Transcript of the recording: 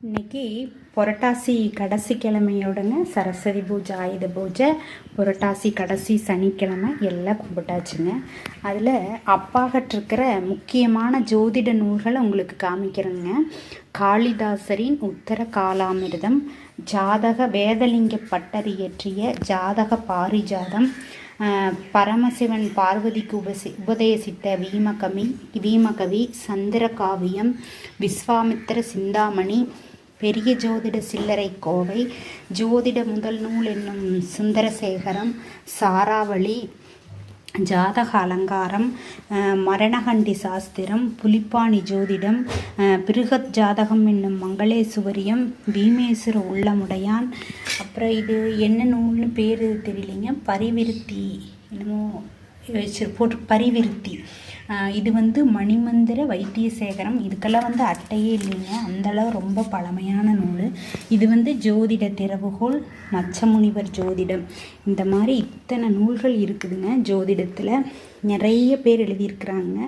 இன்னைக்கு புரட்டாசி கடைசி கிழமையோடங்க சரஸ்வதி பூஜை, ஆயுத பூஜை, புரட்டாசி கடைசி சனிக்கிழமை எல்லாம் கும்பிட்டாச்சுங்க. அதில் அப்பாகட்டிருக்கிற முக்கியமான ஜோதிட நூல்களை உங்களுக்கு காமிக்கிறேங்க. காளிதாசரின் உத்தர காலாமிர்தம், ஜாதக வேதலிங்க பட்டர் இயற்றிய ஜாதக பாரிஜாதம், பரமசிவன் பார்வதிக்கு உபதேசித்த வீமகவி, சந்திரகாவியம், விஸ்வாமித்திர சிந்தாமணி, பெரிய ஜோதிட சில்லறை கோவை, ஜோதிட முதல் நூல் என்னும் சுந்தரசேகரம், சாராவளி, ஜாதக அலங்காரம், மரணகண்டி சாஸ்திரம், புலிப்பாணி ஜோதிடம், பிருகத் ஜாதகம் என்னும் மங்களேசுவரியம், பீமேஸ்வர உள்ளமுடையான், அப்புறம் இது என்ன நூல்னு பேர் தெரியலைங்க, பரிவிருத்தி என்னமோ போட்டு பரிவிருத்தி. இது மணிமந்திர வைத்தியசேகரம். இதுக்கெல்லாம் அட்டையே இல்லைங்க, அந்தளவு ரொம்ப பழமையான நூல். இது ஜோதிட திறவுகோல், நச்சமுனிவர் ஜோதிடம், இந்த மாதிரி இத்தனை நூல்கள் இருக்குதுங்க. ஜோதிடத்தில் நிறைய பேர் எழுதியிருக்கிறாங்க.